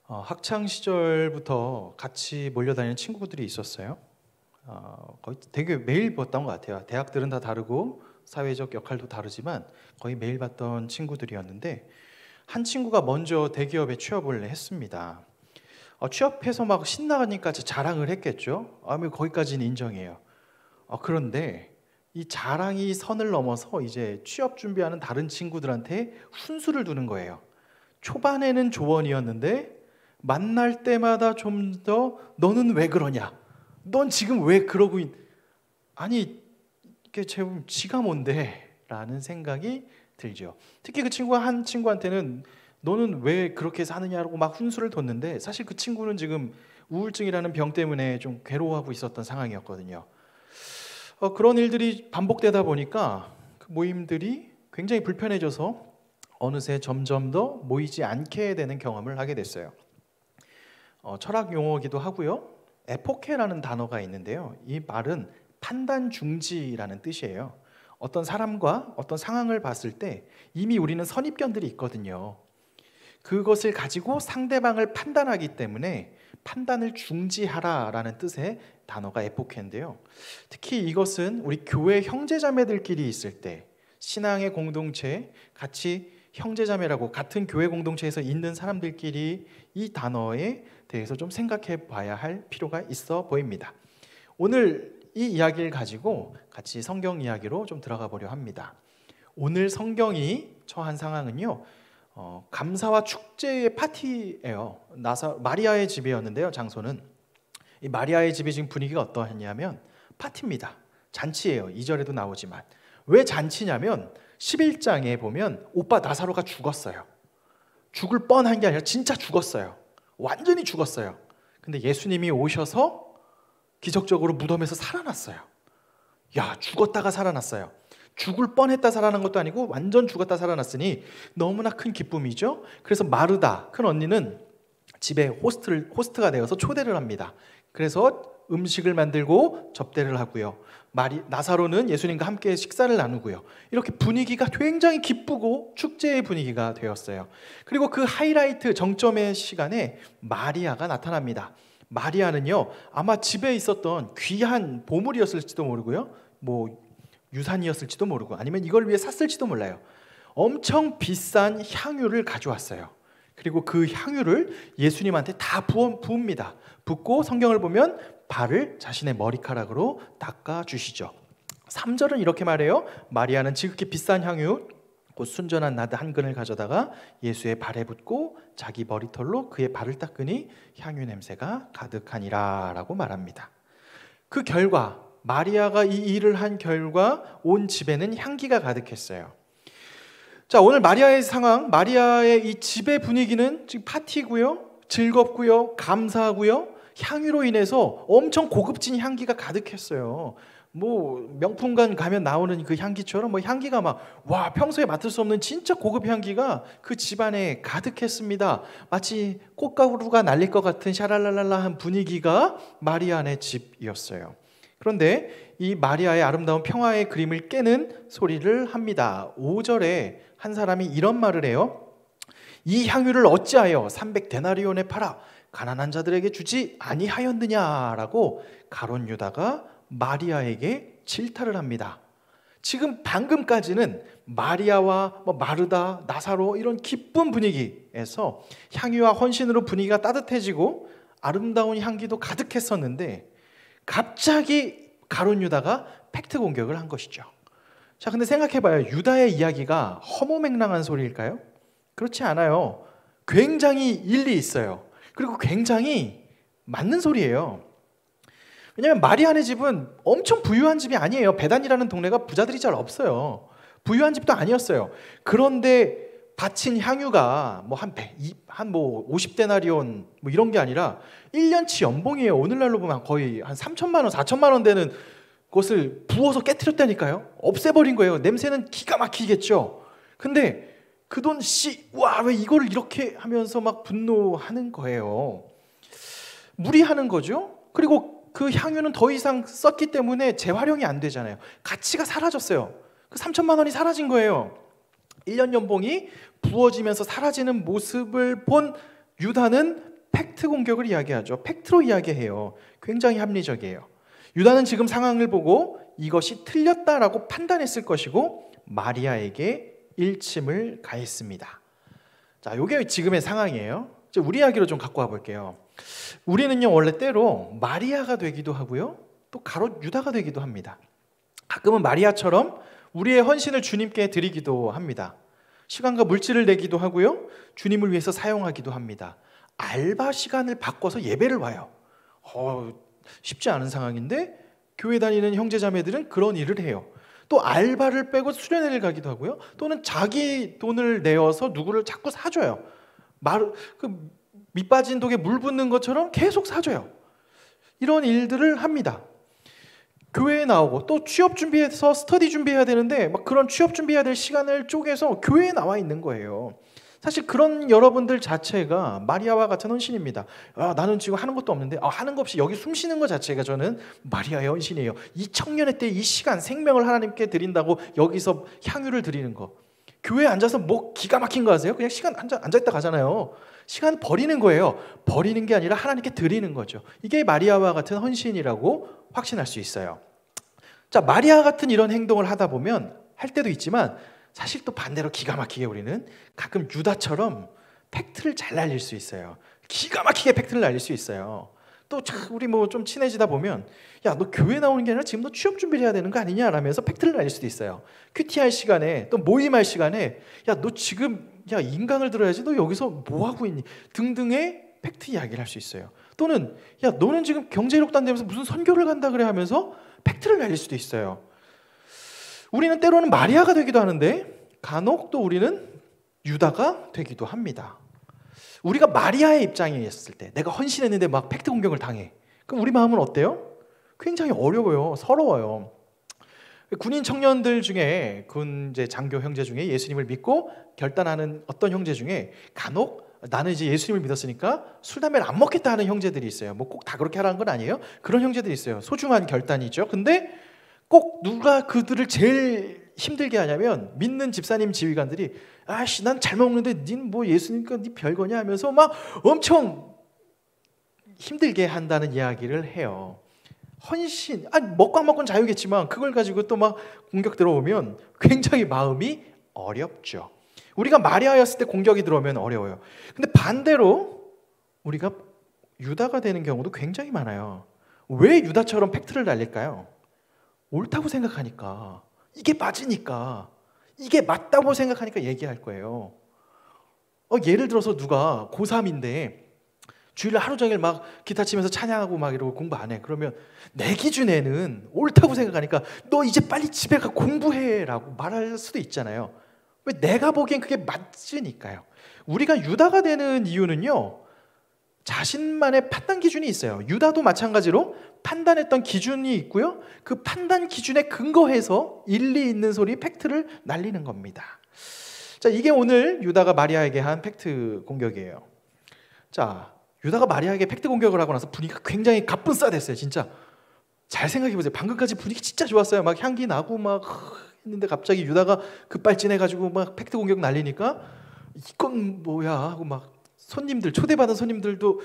학창 시절부터 같이 몰려다니는 친구들이 있었어요. 거의 되게 매일 봤던 것 같아요. 대학들은 다 다르고 사회적 역할도 다르지만 거의 매일 봤던 친구들이었는데, 한 친구가 먼저 대기업에 취업을 했습니다. 취업해서 막 신나가니까 자랑을 했겠죠. 뭐 거기까지는 인정해요. 그런데 이 자랑이 선을 넘어서 이제 취업 준비하는 다른 친구들한테 훈수를 두는 거예요. 초반에는 조언이었는데 만날 때마다 좀 더 너는 왜 그러냐? 넌 지금 왜 그러고 아니, 이게 지가 뭔데? 라는 생각이 들죠. 특히 그 친구가 한 친구한테는 너는 왜 그렇게 사느냐고 막 훈수를 뒀는데, 사실 그 친구는 지금 우울증이라는 병 때문에 좀 괴로워하고 있었던 상황이었거든요. 그런 일들이 반복되다 보니까 그 모임들이 굉장히 불편해져서 어느새 점점 더 모이지 않게 되는 경험을 하게 됐어요. 철학 용어이기도 하고요. 에포케라는 단어가 있는데요. 이 말은 판단 중지라는 뜻이에요. 어떤 사람과 어떤 상황을 봤을 때 이미 우리는 선입견들이 있거든요. 그것을 가지고 상대방을 판단하기 때문에 판단을 중지하라라는 뜻의 단어가 에포케인데요. 특히 이것은 우리 교회 형제자매들끼리 있을 때, 신앙의 공동체, 같이 형제자매라고 같은 교회 공동체에서 있는 사람들끼리 이 단어에 대해서 좀 생각해 봐야 할 필요가 있어 보입니다. 오늘 이 이야기를 가지고 같이 성경 이야기로 좀 들어가 보려 합니다. 오늘 성경이 처한 상황은요, 감사와 축제의 파티예요. 마리아의 집이었는데요. 장소는 이 마리아의 집이 지금 분위기가 어떠했냐면 파티입니다. 잔치예요. 2절에도 나오지만 왜 잔치냐면 11장에 보면 오빠 나사로가 죽었어요. 죽을 뻔한 게 아니라 진짜 죽었어요. 완전히 죽었어요. 근데 예수님이 오셔서 기적적으로 무덤에서 살아났어요. 야, 죽었다가 살아났어요. 죽을 뻔했다 살아난 것도 아니고 완전 죽었다 살아났으니 너무나 큰 기쁨이죠. 그래서 마르다, 큰 언니는 집에 호스트가 되어서 초대를 합니다. 그래서 음식을 만들고 접대를 하고요. 나사로는 예수님과 함께 식사를 나누고요. 이렇게 분위기가 굉장히 기쁘고 축제의 분위기가 되었어요. 그리고 그 하이라이트 정점의 시간에 마리아가 나타납니다. 마리아는요, 아마 집에 있었던 귀한 보물이었을지도 모르고요, 뭐 유산이었을지도 모르고 아니면 이걸 위해 샀을지도 몰라요. 엄청 비싼 향유를 가져왔어요. 그리고 그 향유를 예수님한테 다 부읍니다. 붓고 성경을 보면 발을 자신의 머리카락으로 닦아주시죠. 3절은 이렇게 말해요. 마리아는 지극히 비싼 향유 곧 순전한 나드 한 근을 가져다가 예수의 발에 붓고 자기 머리털로 그의 발을 닦으니 향유 냄새가 가득하니라 라고 말합니다. 그 결과, 마리아가 이 일을 한 결과 온 집에는 향기가 가득했어요. 자, 오늘 마리아의 상황, 마리아의 이 집의 분위기는 지금 파티고요, 즐겁고요, 감사하고요, 향유로 인해서 엄청 고급진 향기가 가득했어요. 뭐 명품관 가면 나오는 그 향기처럼 뭐 향기가 평소에 맡을 수 없는 진짜 고급 향기가 그 집안에 가득했습니다. 마치 꽃가루가 날릴 것 같은 샤랄랄랄라한 분위기가 마리아네 집이었어요. 그런데 이 마리아의 아름다운 평화의 그림을 깨는 소리를 합니다. 5절에 한 사람이 이런 말을 해요. 이 향유를 어찌하여 300데나리온에 팔아 가난한 자들에게 주지 아니하였느냐라고 가룟 유다가 마리아에게 질타를 합니다. 지금 방금까지는 마리아와 마르다, 나사로 이런 기쁜 분위기에서 향유와 헌신으로 분위기가 따뜻해지고 아름다운 향기도 가득했었는데 갑자기 가룟 유다가 팩트 공격을 한 것이죠. 자, 근데 생각해봐요. 유다의 이야기가 허무맹랑한 소리일까요? 그렇지 않아요. 굉장히 일리 있어요. 그리고 굉장히 맞는 소리예요. 왜냐하면 마리아네 집은 엄청 부유한 집이 아니에요. 베단이라는 동네가 부자들이 잘 없어요. 부유한 집도 아니었어요. 그런데 바친 향유가 한 50데나리온 이런 게 아니라 1년치 연봉이에요. 오늘날로 보면 거의 한 3천만 원, 4천만 원 되는 것을 부어서 깨트렸다니까요. 없애버린 거예요. 냄새는 기가 막히겠죠. 근데 그 돈 왜 이걸 이렇게 하면서 막 분노하는 거예요. 무리하는 거죠. 그리고 그 향유는 더 이상 썼기 때문에 재활용이 안 되잖아요. 가치가 사라졌어요. 그 3천만 원이 사라진 거예요. 1년 연봉이 부어지면서 사라지는 모습을 본 유다는 팩트 공격을 이야기하죠. 팩트로 이야기해요. 굉장히 합리적이에요. 유다는 지금 상황을 보고 이것이 틀렸다라고 판단했을 것이고 마리아에게 일침을 가했습니다. 자, 이게 지금의 상황이에요. 우리 이야기로 좀 갖고 와볼게요. 우리는요 원래 때로 마리아가 되기도 하고요, 또 가롯 유다가 되기도 합니다. 가끔은 마리아처럼 우리의 헌신을 주님께 드리기도 합니다. 시간과 물질을 내기도 하고요, 주님을 위해서 사용하기도 합니다. 알바 시간을 바꿔서 예배를 와요. 쉽지 않은 상황인데 교회 다니는 형제자매들은 그런 일을 해요. 또 알바를 빼고 수련회를 가기도 하고요, 또는 자기 돈을 내어서 누구를 자꾸 사줘요. 밑 빠진 독에 물 붓는 것처럼 계속 사줘요. 이런 일들을 합니다. 교회에 나오고 또 취업 준비해서 스터디 준비해야 되는데 막 그런 취업 준비해야 될 시간을 쪼개서 교회에 나와 있는 거예요. 사실 그런 여러분들 자체가 마리아와 같은 헌신입니다. 나는 지금 하는 것도 없는데 하는 거 없이 여기 숨 쉬는 것 자체가 저는 마리아의 헌신이에요. 이 청년의 때 이 시간 생명을 하나님께 드린다고 여기서 향유를 드리는 거. 교회에 앉아서 뭐 기가 막힌 거 아세요? 그냥 시간 앉아있다 가잖아요. 시간 버리는 거예요. 버리는 게 아니라 하나님께 드리는 거죠. 이게 마리아와 같은 헌신이라고 확신할 수 있어요. 자, 마리아 같은 이런 행동을 하다 보면 할 때도 있지만 사실 또 반대로 기가 막히게 우리는 가끔 유다처럼 팩트를 잘 날릴 수 있어요. 기가 막히게 팩트를 날릴 수 있어요. 또 우리 뭐 좀 친해지다 보면 야, 너 교회 나오는 게 아니라 지금 너 취업 준비를 해야 되는 거 아니냐 라면서 팩트를 날릴 수도 있어요. 큐티할 시간에 또 모임할 시간에 야, 너 지금 인강을 들어야지, 너 여기서 뭐 하고 있니 등등의 팩트 이야기를 할 수 있어요. 또는 야, 너는 지금 경제력단 되면서 무슨 선교를 간다 그래 하면서 팩트를 날릴 수도 있어요. 우리는 때로는 마리아가 되기도 하는데 간혹 또 우리는 유다가 되기도 합니다. 우리가 마리아의 입장에 있을 때 내가 헌신했는데 막 팩트 공격을 당해. 그럼 우리 마음은 어때요? 굉장히 어려워요. 서러워요. 군인 청년들 중에 이제 장교 형제 중에 예수님을 믿고 결단하는 어떤 형제 중에 간혹 나는 이제 예수님을 믿었으니까 술 담배를 안 먹겠다 하는 형제들이 있어요. 뭐 꼭 다 그렇게 하라는 건 아니에요. 그런 형제들이 있어요. 소중한 결단이죠. 근데 꼭 누가 그들을 제일 힘들게 하냐면 믿는 집사님 지휘관들이 아씨 난 잘 먹는데 닌 뭐 예수님과 니 별거냐 하면서 막 엄청 힘들게 한다는 이야기를 해요. 헌신, 먹고 안 먹고는 자유겠지만 그걸 가지고 또 막 공격 들어오면 굉장히 마음이 어렵죠. 우리가 마리아였을 때 공격이 들어오면 어려워요. 근데 반대로 우리가 유다가 되는 경우도 굉장히 많아요. 왜 유다처럼 팩트를 날릴까요? 옳다고 생각하니까, 이게 맞으니까, 이게 맞다고 생각하니까 얘기할 거예요. 예를 들어서 누가 고3인데 주일날 하루 종일 막 기타 치면서 찬양하고 막 이러고 공부 안 해. 그러면 내 기준에는 옳다고 생각하니까 너 이제 빨리 집에 가 공부해 라고 말할 수도 있잖아요. 왜? 내가 보기엔 그게 맞으니까요. 우리가 유다가 되는 이유는요, 자신만의 판단 기준이 있어요. 유다도 마찬가지로 판단했던 기준이 있고요, 그 판단 기준에 근거해서 일리 있는 소리, 팩트를 날리는 겁니다. 자, 이게 오늘 유다가 마리아에게 한 팩트 공격이에요. 자, 유다가 마리아에게 팩트 공격을 하고 나서 분위기가 굉장히 가뿐싸됐어요. 진짜 잘 생각해보세요. 방금까지 분위기 진짜 좋았어요. 막 향기 나고 막 했는데 갑자기 유다가 급발진해가지고 막 팩트 공격 날리니까 이건 뭐야 하고 막 초대받은 손님들도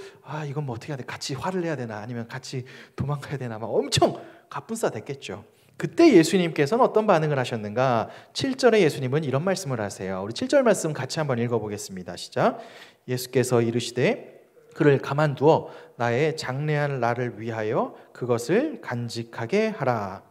이건 뭐 어떻게 해야 돼? 같이 화를 내야 되나? 아니면 같이 도망가야 되나? 막 엄청 가뿐싸됐겠죠. 그때 예수님께서는 어떤 반응을 하셨는가? 7절에 예수님은 이런 말씀을 하세요. 우리 7절 말씀 같이 한번 읽어보겠습니다. 시작. 예수께서 이르시되 그를 가만두어 나의 장래한 날을 위하여 그것을 간직하게 하라.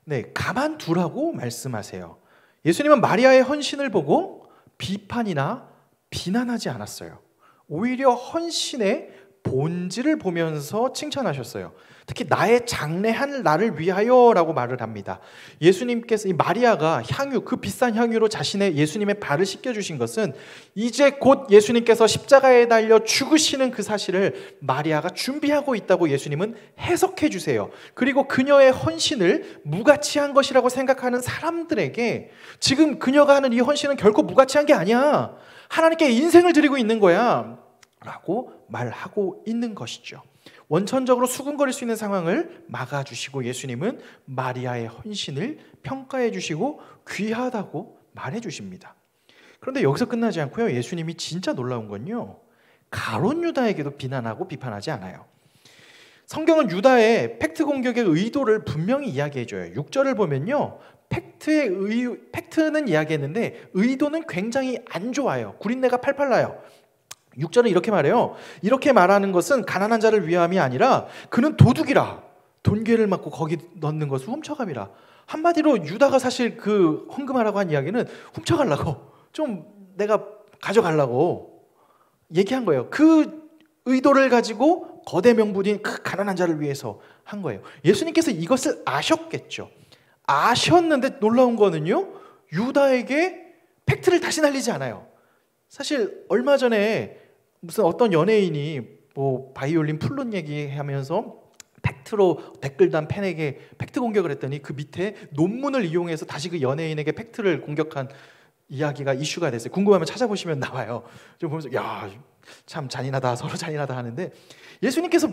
네, 가만두라고 말씀하세요. 예수님은 마리아의 헌신을 보고 비판이나 비난하지 않았어요. 오히려 헌신의 본질을 보면서 칭찬하셨어요. 특히 나의 장래한 날을 위하여라고 말을 합니다. 예수님께서 이 마리아가 향유, 그 비싼 향유로 예수님의 발을 씻겨주신 것은 이제 곧 예수님께서 십자가에 달려 죽으시는 그 사실을 마리아가 준비하고 있다고 예수님은 해석해 주세요. 그리고 그녀의 헌신을 무가치한 것이라고 생각하는 사람들에게 지금 그녀가 하는 이 헌신은 결코 무가치한 게 아니야. 하나님께 인생을 드리고 있는 거야 라고 말하고 있는 것이죠. 원천적으로 수군거릴 수 있는 상황을 막아주시고 예수님은 마리아의 헌신을 평가해 주시고 귀하다고 말해 주십니다. 그런데 여기서 끝나지 않고요, 예수님이 진짜 놀라운 건요, 가룟 유다에게도 비난하고 비판하지 않아요. 성경은 유다의 팩트 공격의 의도를 분명히 이야기해줘요. 6절을 보면요, 팩트는 이야기했는데 의도는 굉장히 안 좋아요. 구린내가 팔팔 나요. 6절은 이렇게 말해요. 이렇게 말하는 것은 가난한 자를 위함이 아니라 그는 도둑이라, 돈괴를 맞고 거기 넣는 것을 훔쳐감이라. 한마디로 유다가 사실 그 헌금하라고 한 이야기는 훔쳐가려고, 좀 내가 가져가려고 얘기한 거예요. 그 의도를 가지고 거대 명분인 그 가난한 자를 위해서 한 거예요. 예수님께서 이것을 아셨겠죠. 아셨는데 놀라운 거는요, 유다에게 팩트를 다시 날리지 않아요. 사실 얼마 전에 무슨 어떤 연예인이 뭐 바이올린 플룻 얘기하면서 팩트로 댓글 단 팬에게 팩트 공격을 했더니 그 밑에 논문을 이용해서 다시 그 연예인에게 팩트를 공격한 이야기가 이슈가 됐어요. 궁금하면 찾아보시면 나와요. 좀 보면서 야, 참 잔인하다, 서로 잔인하다 하는데, 예수님께서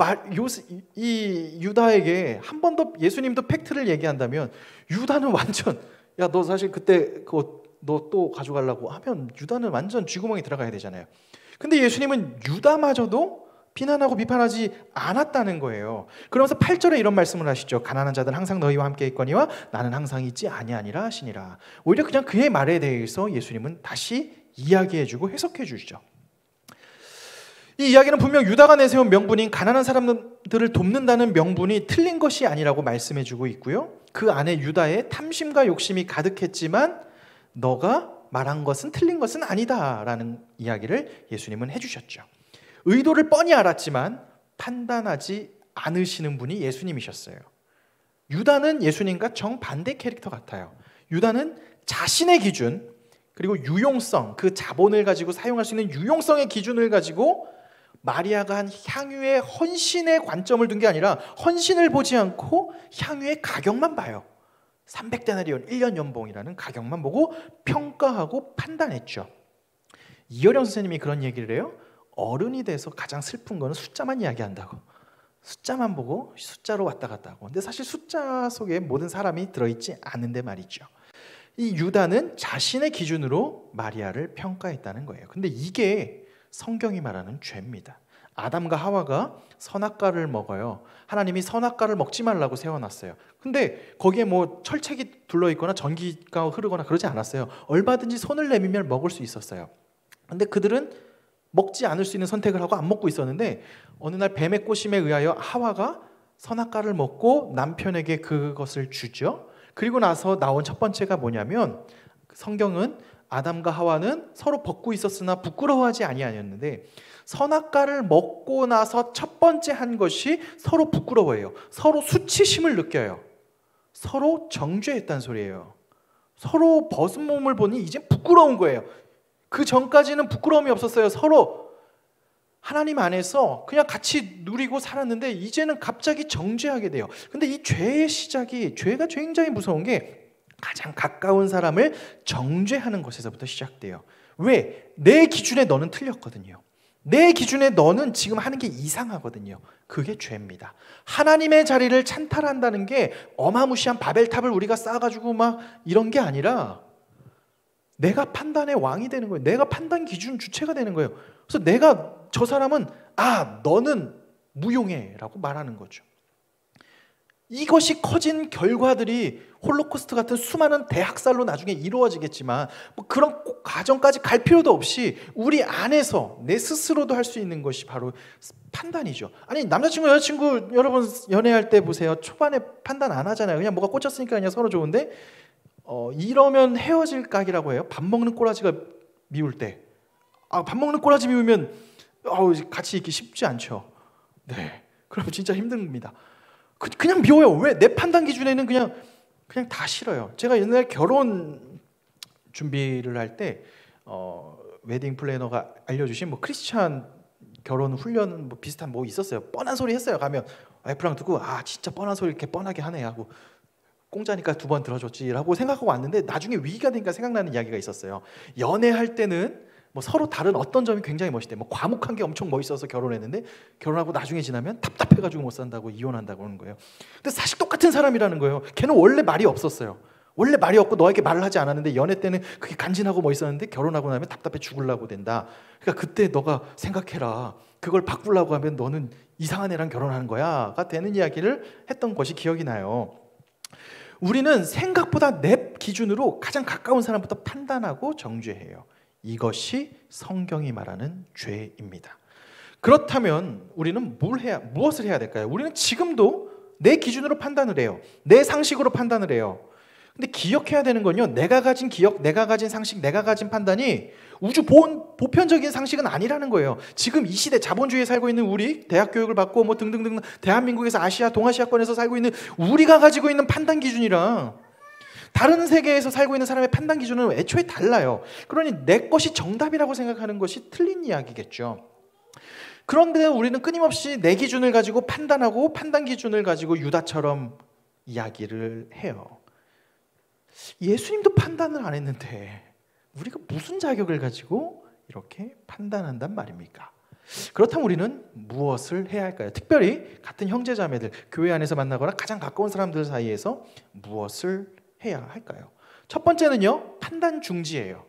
이 유다에게 한 번 더 예수님도 팩트를 얘기한다면 유다는 완전, 야, 너 사실 그때 그거 너 또 가져가려고 하면 유다는 완전 쥐구멍에 들어가야 되잖아요. 근데 예수님은 유다마저도 비난하고 비판하지 않았다는 거예요. 그러면서 8절에 이런 말씀을 하시죠. 가난한 자들은 항상 너희와 함께 있거니와 나는 항상 있지 아니하니라 하시니라. 오히려 그냥 그의 말에 대해서 예수님은 다시 이야기해주고 해석해주시죠. 이 이야기는 분명 유다가 내세운 명분인 가난한 사람들을 돕는다는 명분이 틀린 것이 아니라고 말씀해주고 있고요, 그 안에 유다의 탐심과 욕심이 가득했지만 너가 말한 것은 틀린 것은 아니다라는 이야기를 예수님은 해주셨죠. 의도를 뻔히 알았지만 판단하지 않으시는 분이 예수님이셨어요. 유다는 예수님과 정반대 캐릭터 같아요. 유다는 자신의 기준, 그리고 유용성, 그 자본을 가지고 사용할 수 있는 유용성의 기준을 가지고 마리아가 한 향유의 헌신의 관점을 둔 게 아니라 헌신을 보지 않고 향유의 가격만 봐요. 300데나리온 1년 연봉이라는 가격만 보고 평가하고 판단했죠. 이어령 선생님이 그런 얘기를 해요. 어른이 돼서 가장 슬픈 거는 숫자만 이야기한다고. 숫자만 보고 숫자로 왔다 갔다 하고. 근데 사실 숫자 속에 모든 사람이 들어있지 않은데 말이죠. 이 유다는 자신의 기준으로 마리아를 평가했다는 거예요. 근데 이게 성경이 말하는 죄입니다. 아담과 하와가 선악과를 먹어요. 하나님이 선악과를 먹지 말라고 세워놨어요. 근데 거기에 뭐 철책이 둘러있거나 전기가 흐르거나 그러지 않았어요. 얼마든지 손을 내밀면 먹을 수 있었어요. 근데 그들은 먹지 않을 수 있는 선택을 하고 안 먹고 있었는데, 어느 날 뱀의 꼬심에 의하여 하와가 선악과를 먹고 남편에게 그것을 주죠. 그리고 나서 나온 첫 번째가 뭐냐면, 성경은 아담과 하와는 서로 벗고 있었으나 부끄러워하지 아니하였는데, 선악과를 먹고 나서 첫 번째 한 것이 서로 부끄러워해요. 서로 수치심을 느껴요. 서로 정죄했다는 소리예요. 서로 벗은 몸을 보니 이제 부끄러운 거예요. 그 전까지는 부끄러움이 없었어요. 서로 하나님 안에서 그냥 같이 누리고 살았는데 이제는 갑자기 정죄하게 돼요. 근데 이 죄의 시작이, 죄가 굉장히 무서운 게 가장 가까운 사람을 정죄하는 것에서부터 시작돼요. 왜? 내 기준에 너는 틀렸거든요. 내 기준에 너는 지금 하는 게 이상하거든요. 그게 죄입니다. 하나님의 자리를 찬탈한다는 게 어마무시한 바벨탑을 우리가 쌓아가지고 막 이런 게 아니라 내가 판단의 왕이 되는 거예요. 내가 판단 기준 주체가 되는 거예요. 그래서 내가 저 사람은 너는 무용해 라고 말하는 거죠. 이것이 커진 결과들이 홀로코스트 같은 수많은 대학살로 나중에 이루어지겠지만 뭐 그런 과정까지 갈 필요도 없이 우리 안에서 내 스스로도 할 수 있는 것이 바로 판단이죠. 아니, 남자친구 여자친구 여러분 연애할 때 보세요. 초반에 판단 안 하잖아요. 그냥 뭐가 꽂혔으니까 그냥 서로 좋은데 이러면 헤어질 각이라고 해요. 밥 먹는 꼬라지가 미울 때. 밥 먹는 꼬라지 미우면 같이 있기 쉽지 않죠. 네, 그러면 진짜 힘듭니다. 그냥 미워요. 왜? 내 판단 기준에는 그냥 다 싫어요. 제가 옛날 결혼 준비를 할 때 웨딩 플래너가 알려주신 뭐 크리스찬 결혼 훈련 뭐 비슷한 뭐 있었어요. 뻔한 소리 했어요. 가면 와이프랑 듣고 진짜 뻔한 소리 이렇게 뻔하게 하네 하고, 공짜니까 2번 들어줬지라고 생각하고 왔는데 나중에 위기가 되니까 생각나는 이야기가 있었어요. 연애할 때는 뭐 서로 다른 어떤 점이 굉장히 멋있대. 뭐 과묵한 게 엄청 멋있어서 결혼했는데 결혼하고 나중에 지나면 답답해가지고 못 산다고 이혼한다고 하는 거예요. 근데 사실 똑같은 사람이라는 거예요. 걔는 원래 말이 없었어요. 원래 말이 없고 너에게 말을 하지 않았는데 연애 때는 그게 간지나고 멋있었는데 결혼하고 나면 답답해 죽으려고 된다. 그러니까 그때 너가 생각해라. 그걸 바꾸려고 하면 너는 이상한 애랑 결혼하는 거야가 되는 이야기를 했던 것이 기억이 나요. 우리는 생각보다 내 기준으로 가장 가까운 사람부터 판단하고 정죄해요. 이것이 성경이 말하는 죄입니다. 그렇다면 우리는 무엇을 해야 될까요? 우리는 지금도 내 기준으로 판단을 해요. 내 상식으로 판단을 해요. 근데 기억해야 되는 건요, 내가 가진 기억, 내가 가진 상식, 내가 가진 판단이 우주 보편적인 상식은 아니라는 거예요. 지금 이 시대 자본주의에 살고 있는 우리, 대학 교육을 받고 뭐 등등등 대한민국에서 아시아, 동아시아권에서 살고 있는 우리가 가지고 있는 판단 기준이랑 다른 세계에서 살고 있는 사람의 판단 기준은 애초에 달라요. 그러니 내 것이 정답이라고 생각하는 것이 틀린 이야기겠죠. 그런데 우리는 끊임없이 내 기준을 가지고 판단하고 판단 기준을 가지고 유다처럼 이야기를 해요. 예수님도 판단을 안 했는데 우리가 무슨 자격을 가지고 이렇게 판단한단 말입니까? 그렇다면 우리는 무엇을 해야 할까요? 특별히 같은 형제자매들, 교회 안에서 만나거나 가장 가까운 사람들 사이에서 무엇을 해야 할까요? 첫 번째는요, 판단 중지예요.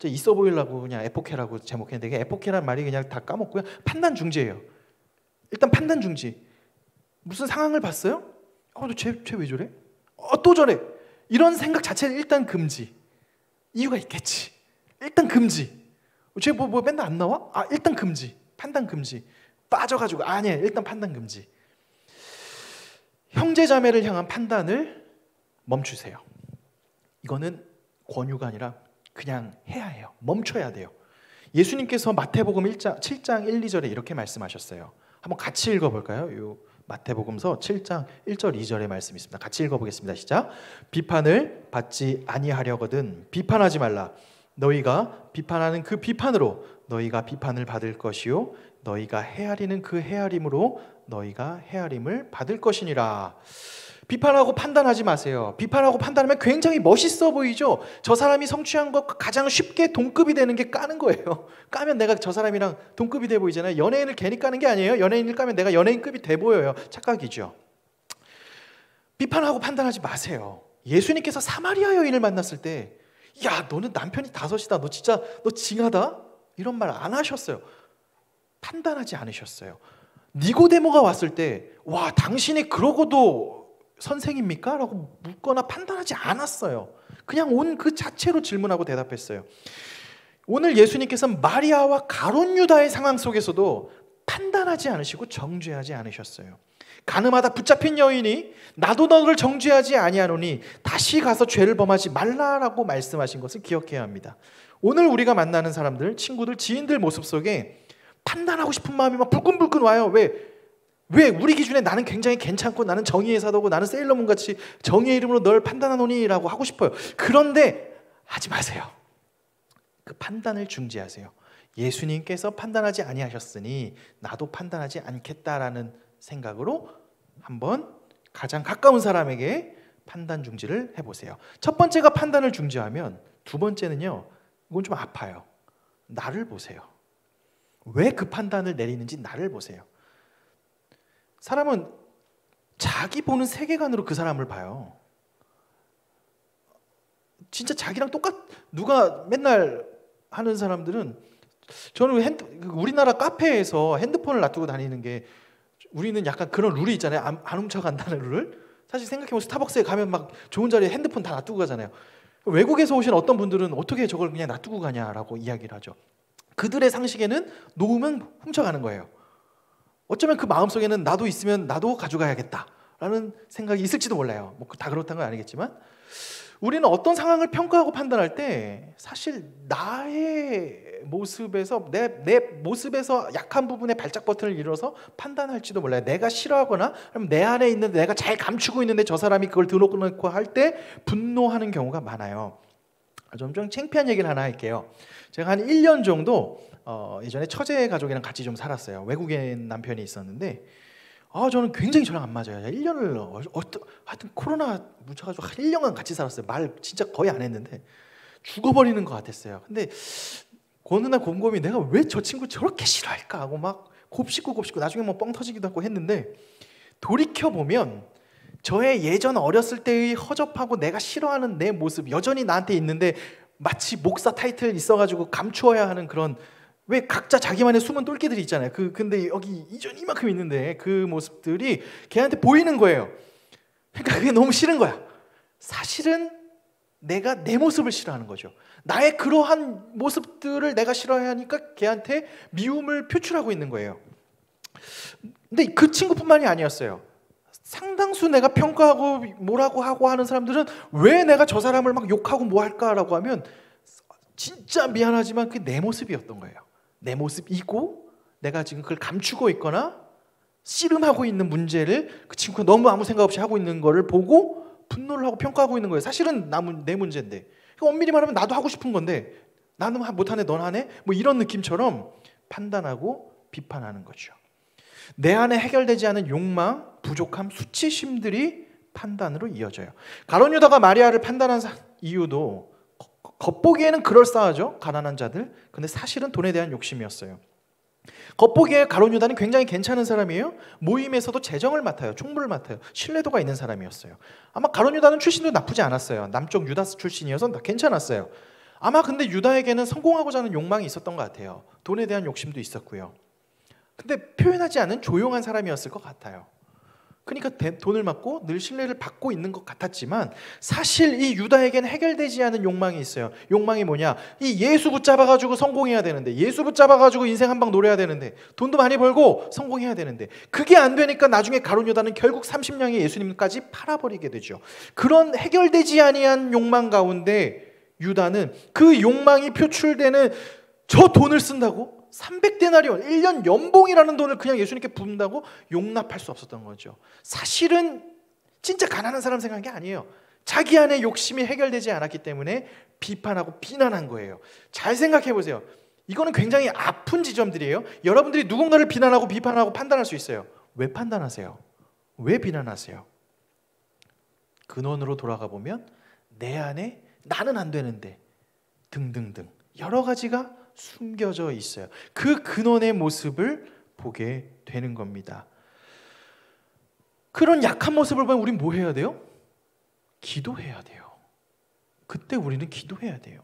있어 보이려고 그냥 에포케라고 제목했는데 에포케란 말이 그냥 다 까먹고요. 판단 중지예요. 일단 판단 중지. 무슨 상황을 봤어요? 쟤 왜 저래? 또 저래. 이런 생각 자체는 일단 금지. 이유가 있겠지. 일단 금지. 쟤 뭐 맨날 안 나와? 일단 금지. 판단 금지. 빠져가지고 아니야. 일단 판단 금지. 형제자매를 향한 판단을 멈추세요. 이거는 권유가 아니라 그냥 해야 해요. 멈춰야 돼요. 예수님께서 마태복음 7장 1, 2절에 이렇게 말씀하셨어요. 한번 같이 읽어볼까요? 요 마태복음서 7장 1절 2절의 말씀이 있습니다. 같이 읽어보겠습니다. 시작. 비판을 받지 아니하려거든 비판하지 말라. 너희가 비판하는 그 비판으로 너희가 비판을 받을 것이요 너희가 헤아리는 그 헤아림으로 너희가 헤아림을 받을 것이니라. 비판하고 판단하지 마세요. 비판하고 판단하면 굉장히 멋있어 보이죠. 저 사람이 성취한 것 가장 쉽게 동급이 되는 게 까는 거예요. 까면 내가 저 사람이랑 동급이 돼 보이잖아요. 연예인을 괜히 까는 게 아니에요. 연예인을 까면 내가 연예인급이 돼 보여요. 착각이죠. 비판하고 판단하지 마세요. 예수님께서 사마리아 여인을 만났을 때 야, 너는 남편이 5이다. 너 진짜 너 징하다. 이런 말 안 하셨어요. 판단하지 않으셨어요. 니고데모가 왔을 때 와, 당신이 그러고도 선생입니까? 라고 묻거나 판단하지 않았어요. 그냥 온 그 자체로 질문하고 대답했어요. 오늘 예수님께서는 마리아와 가룟 유다의 상황 속에서도 판단하지 않으시고 정죄하지 않으셨어요. 가늠하다 붙잡힌 여인이 나도 너를 정죄하지 아니하노니 다시 가서 죄를 범하지 말라라고 말씀하신 것을 기억해야 합니다. 오늘 우리가 만나는 사람들, 친구들, 지인들 모습 속에 판단하고 싶은 마음이 막 불끈불끈 와요. 왜 우리 기준에 나는 굉장히 괜찮고 나는 정의의 사도고 나는 세일러문 같이 정의의 이름으로 널 판단하노니 라고 하고 싶어요. 그런데 하지 마세요. 그 판단을 중지하세요. 예수님께서 판단하지 아니하셨으니 나도 판단하지 않겠다라는 생각으로 한번 가장 가까운 사람에게 판단 중지를 해보세요. 첫 번째가 판단을 중지하면 두 번째는요, 이건 좀 아파요. 나를 보세요. 왜 그 판단을 내리는지 나를 보세요. 사람은 자기 보는 세계관으로 그 사람을 봐요. 진짜 자기랑 누가 맨날 하는 사람들은, 저는 우리나라 카페에서 핸드폰을 놔두고 다니는 게, 우리는 약간 그런 룰이 있잖아요. 안 훔쳐간다는 룰. 사실 생각해보면 스타벅스에 가면 막 좋은 자리에 핸드폰 다 놔두고 가잖아요. 외국에서 오신 어떤 분들은 어떻게 저걸 그냥 놔두고 가냐라고 이야기를 하죠. 그들의 상식에는 놓으면 훔쳐가는 거예요. 어쩌면 그 마음속에는 나도 있으면 나도 가져가야겠다라는 생각이 있을지도 몰라요. 뭐 다 그렇다는 건 아니겠지만, 우리는 어떤 상황을 평가하고 판단할 때 사실 나의 모습에서 내 모습에서 약한 부분에 발작 버튼을 눌러서 판단할지도 몰라요. 내가 싫어하거나 내 안에 있는데 내가 잘 감추고 있는데 저 사람이 그걸 드러놓고 할 때 분노하는 경우가 많아요. 좀 창피한 얘기를 하나 할게요. 제가 한 1년 정도 예전에 처제 가족이랑 같이 좀 살았어요. 외국인 남편이 있었는데 저는 굉장히 저랑 안 맞아요. 1년을 하여튼 코로나 묻혀가지고 한 1년간 같이 살았어요. 말 진짜 거의 안 했는데 죽어버리는 것 같았어요. 근데 어느 날 곰곰이 내가 왜 저 친구 저렇게 싫어할까 하고 막 곱씹고 나중에 뭐 뻥 터지기도 하고 했는데, 돌이켜보면 저의 예전 어렸을 때의 허접하고 내가 싫어하는 내 모습 여전히 나한테 있는데 마치 목사 타이틀 있어가지고 감추어야 하는 그런, 왜 각자 자기만의 숨은 똘끼들이 있잖아요. 근데 여기 이전 이만큼 있는데 그 모습들이 걔한테 보이는 거예요. 그러니까 그게 너무 싫은 거야. 사실은 내가 내 모습을 싫어하는 거죠. 나의 그러한 모습들을 내가 싫어하니까 걔한테 미움을 표출하고 있는 거예요. 근데 그 친구뿐만이 아니었어요. 상당수 내가 평가하고 뭐라고 하고 하는 사람들은 왜 내가 저 사람을 막 욕하고 뭐 할까라고 하면 진짜 미안하지만 그게 내 모습이었던 거예요. 내 모습이고 내가 지금 그걸 감추고 있거나 씨름하고 있는 문제를 그 친구가 너무 아무 생각 없이 하고 있는 거를 보고 분노를 하고 평가하고 있는 거예요. 사실은 내 문제인데, 엄밀히 말하면 나도 하고 싶은 건데 나는 못하네 넌 하네 뭐 이런 느낌처럼 판단하고 비판하는 거죠. 내 안에 해결되지 않은 욕망, 부족함, 수치심들이 판단으로 이어져요. 가룟 유다가 마리아를 판단한 이유도 겉보기에는 그럴싸하죠. 가난한 자들. 근데 사실은 돈에 대한 욕심이었어요. 겉보기에 가룟 유다는 굉장히 괜찮은 사람이에요. 모임에서도 재정을 맡아요. 총무를 맡아요. 신뢰도가 있는 사람이었어요. 아마 가룟 유다는 출신도 나쁘지 않았어요. 남쪽 유다 출신이어서 괜찮았어요. 아마 근데 유다에게는 성공하고자 하는 욕망이 있었던 것 같아요. 돈에 대한 욕심도 있었고요. 근데 표현하지 않은 조용한 사람이었을 것 같아요. 그러니까 돈을 받고 늘 신뢰를 받고 있는 것 같았지만 사실 이 유다에게는 해결되지 않은 욕망이 있어요. 욕망이 뭐냐? 이 예수 붙잡아가지고 성공해야 되는데, 예수 붙잡아가지고 인생 한방 노려야 되는데, 돈도 많이 벌고 성공해야 되는데, 그게 안 되니까 나중에 가룟 유다는 결국 30냥의 예수님까지 팔아버리게 되죠. 그런 해결되지 아니한 욕망 가운데 유다는 그 욕망이 표출되는 저 돈을 쓴다고? 300데나리온, 1년 연봉이라는 돈을 그냥 예수님께 붓는다고 용납할 수 없었던 거죠. 사실은 진짜 가난한 사람 생각한 게 아니에요. 자기 안에 욕심이 해결되지 않았기 때문에 비판하고 비난한 거예요. 잘 생각해 보세요. 이거는 굉장히 아픈 지점들이에요. 여러분들이 누군가를 비난하고 비판하고 판단할 수 있어요. 왜 판단하세요? 왜 비난하세요? 근원으로 돌아가 보면 내 안에 나는 안 되는데 등등등 여러 가지가 숨겨져 있어요. 그 근원의 모습을 보게 되는 겁니다. 그런 약한 모습을 보면 우리는 뭐 해야 돼요? 기도해야 돼요. 그때 우리는 기도해야 돼요.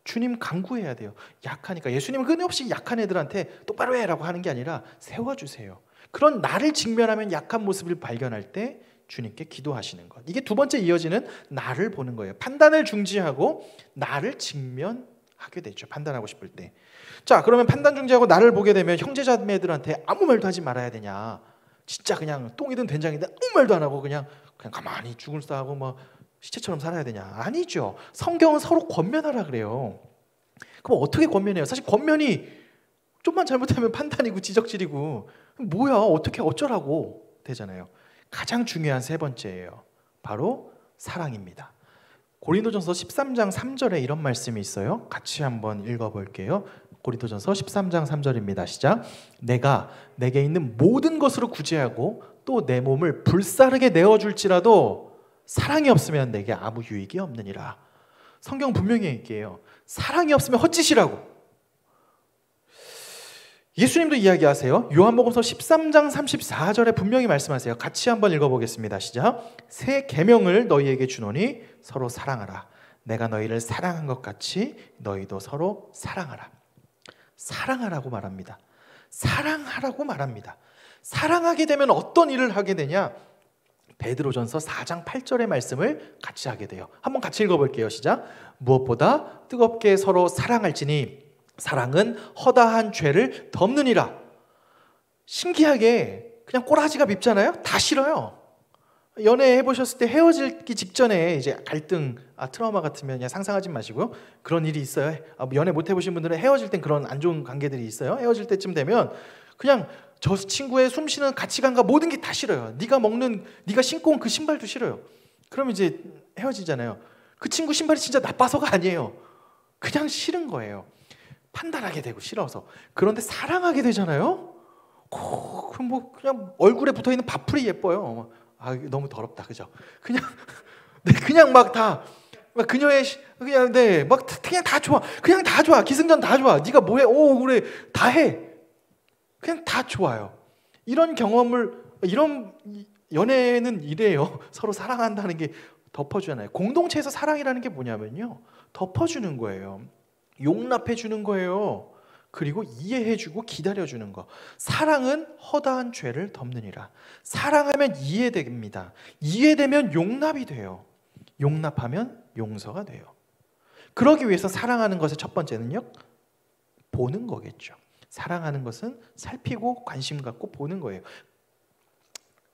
주님 간구해야 돼요. 약하니까. 예수님은 끊임없이 약한 애들한테 똑바로 해라고 하는 게 아니라 세워주세요. 그런 나를 직면하면 약한 모습을 발견할 때 주님께 기도하시는 것. 이게 두 번째 이어지는 나를 보는 거예요. 판단을 중지하고 나를 직면하게 되죠. 판단하고 싶을 때. 자, 그러면 판단 중지하고 나를 보게 되면 형제자매들한테 아무 말도 하지 말아야 되냐? 진짜 그냥 똥이든 된장이든 아무 말도 안 하고 그냥 가만히 죽을 싸하고 뭐 시체처럼 살아야 되냐? 아니죠. 성경은 서로 권면하라 그래요. 그럼 어떻게 권면해요? 사실 권면이 좀만 잘못하면 판단이고 지적질이고 뭐야 어떻게 어쩌라고 되잖아요. 가장 중요한 세 번째예요. 바로 사랑입니다. 고린도전서 13장 3절에 이런 말씀이 있어요. 같이 한번 읽어볼게요. 고린도전서 13장 3절입니다. 시작. 내가 내게 있는 모든 것으로 구제하고 또 내 몸을 불사르게 내어줄지라도 사랑이 없으면 내게 아무 유익이 없느니라. 성경 분명히 얘기해요. 사랑이 없으면 헛짓이라고. 예수님도 이야기하세요. 요한복음서 13장 34절에 분명히 말씀하세요. 같이 한번 읽어보겠습니다. 시작. 새 계명을 너희에게 주노니 서로 사랑하라. 내가 너희를 사랑한 것 같이 너희도 서로 사랑하라. 사랑하라고 말합니다. 사랑하라고 말합니다. 사랑하게 되면 어떤 일을 하게 되냐? 베드로전서 4장 8절의 말씀을 같이 하게 돼요. 한번 같이 읽어볼게요. 시작. 무엇보다 뜨겁게 서로 사랑할지니 사랑은 허다한 죄를 덮느니라. 신기하게 그냥 꼬라지가 밉잖아요. 다 싫어요. 연애 해보셨을 때 헤어지기 직전에 이제 갈등, 트라우마 같으면 그냥 상상하지 마시고요. 그런 일이 있어요. 연애 못 해보신 분들은 헤어질 땐 그런 안 좋은 관계들이 있어요. 헤어질 때쯤 되면 그냥 저 친구의 숨쉬는 가치관과 모든 게 다 싫어요. 네가 신고 온 그 신발도 싫어요. 그럼 이제 헤어지잖아요. 그 친구 신발이 진짜 나빠서가 아니에요. 그냥 싫은 거예요. 판단하게 되고 싫어서. 그런데 사랑하게 되잖아요. 그럼 뭐 그냥 얼굴에 붙어 있는 밥풀이 예뻐요. 너무 더럽다, 그죠? 그냥 막 다 막 그녀의 그냥 막 그냥 다 좋아. 그냥 다 좋아. 기승전 다 좋아. 네가 뭐해? 오 그래 다 해. 그냥 다 좋아요. 이런 경험을 이런 연애는 이래요. 서로 사랑한다는 게 덮어주잖아요. 공동체에서 사랑이라는 게 뭐냐면요, 덮어주는 거예요. 용납해주는 거예요. 그리고 이해해주고 기다려주는 거. 사랑은 허다한 죄를 덮느니라. 사랑하면 이해됩니다. 이해되면 용납이 돼요. 용납하면 용서가 돼요. 그러기 위해서 사랑하는 것의 첫 번째는요, 보는 거겠죠. 사랑하는 것은 살피고 관심 갖고 보는 거예요.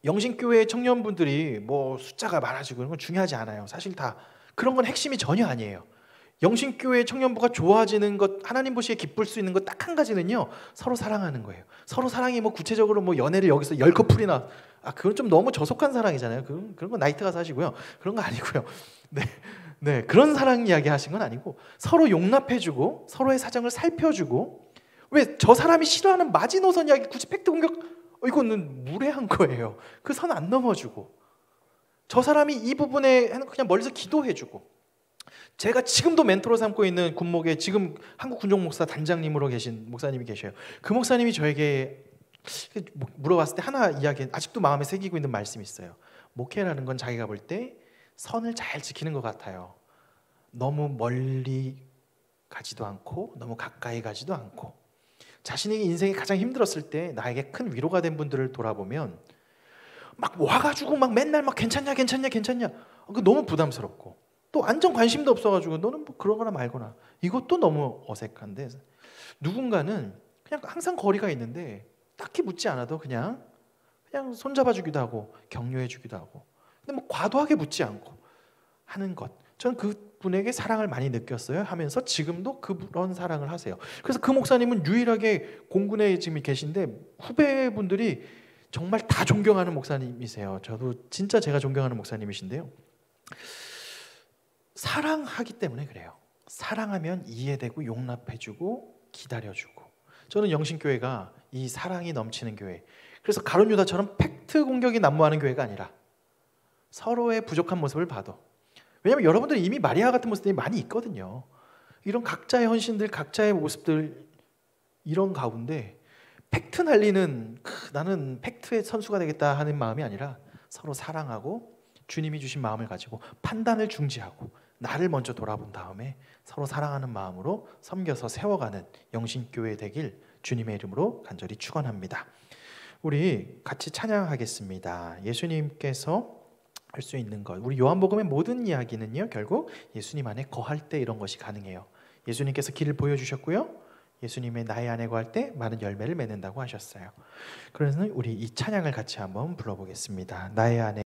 영신교회 청년분들이 뭐 숫자가 많아지고 그런 건 중요하지 않아요. 사실 다 그런 건 핵심이 전혀 아니에요. 영신교회 청년부가 좋아지는 것, 하나님 보시기에 기쁠 수 있는 것 딱 한 가지는요, 서로 사랑하는 거예요. 서로 사랑이 뭐 구체적으로 뭐 연애를 여기서 10커플이나, 그건 좀 너무 저속한 사랑이잖아요. 그런 거 나이트 가서 하시고요. 그런 거 아니고요. 네, 그런 사랑 이야기 하신 건 아니고, 서로 용납해주고 서로의 사정을 살펴주고. 왜 저 사람이 싫어하는 마지노선 이야기 굳이 팩트 공격, 이거는 무례한 거예요. 그 선 안 넘어주고, 저 사람이 이 부분에 그냥 멀리서 기도해주고. 제가 지금도 멘토로 삼고 있는 군목에 지금 한국군종목사 단장님으로 계신 목사님이 계셔요. 그 목사님이 저에게 물어봤을 때 하나 이야기, 아직도 마음에 새기고 있는 말씀이 있어요. 목회라는 건 자기가 볼 때 선을 잘 지키는 것 같아요. 너무 멀리 가지도 않고 너무 가까이 가지도 않고. 자신이 인생이 가장 힘들었을 때 나에게 큰 위로가 된 분들을 돌아보면 막 와가지고 막 맨날 막 괜찮냐 그거 너무 부담스럽고, 또 완전 관심도 없어가지고 너는 뭐 그러거나 말거나, 이것도 너무 어색한데, 누군가는 그냥 항상 거리가 있는데 딱히 묻지 않아도 그냥 손잡아주기도 하고 격려해주기도 하고, 근데 뭐 과도하게 묻지 않고 하는 것, 저는 그분에게 사랑을 많이 느꼈어요. 하면서 지금도 그런 사랑을 하세요. 그래서 그 목사님은 유일하게 공군에 지금 계신데 후배분들이 정말 다 존경하는 목사님이세요. 저도 진짜 제가 존경하는 목사님이신데요, 사랑하기 때문에 그래요. 사랑하면 이해되고 용납해주고 기다려주고. 저는 영신교회가 이 사랑이 넘치는 교회, 그래서 가룟 유다처럼 팩트 공격이 난무하는 교회가 아니라 서로의 부족한 모습을 봐도, 왜냐하면 여러분들이 이미 마리아 같은 모습들이 많이 있거든요. 이런 각자의 헌신들, 각자의 모습들, 이런 가운데 팩트 날리는, 나는 팩트의 선수가 되겠다 하는 마음이 아니라 서로 사랑하고 주님이 주신 마음을 가지고 판단을 중지하고 나를 먼저 돌아본 다음에 서로 사랑하는 마음으로 섬겨서 세워가는 영신교회 되길 주님의 이름으로 간절히 축원합니다. 우리 같이 찬양하겠습니다. 예수님께서 할 수 있는 것, 우리 요한복음의 모든 이야기는요, 결국 예수님 안에 거할 때 이런 것이 가능해요. 예수님께서 길을 보여주셨고요, 예수님의 나의 안에 거할 때 많은 열매를 맺는다고 하셨어요. 그래서 우리 이 찬양을 같이 한번 불러보겠습니다. 나의 안에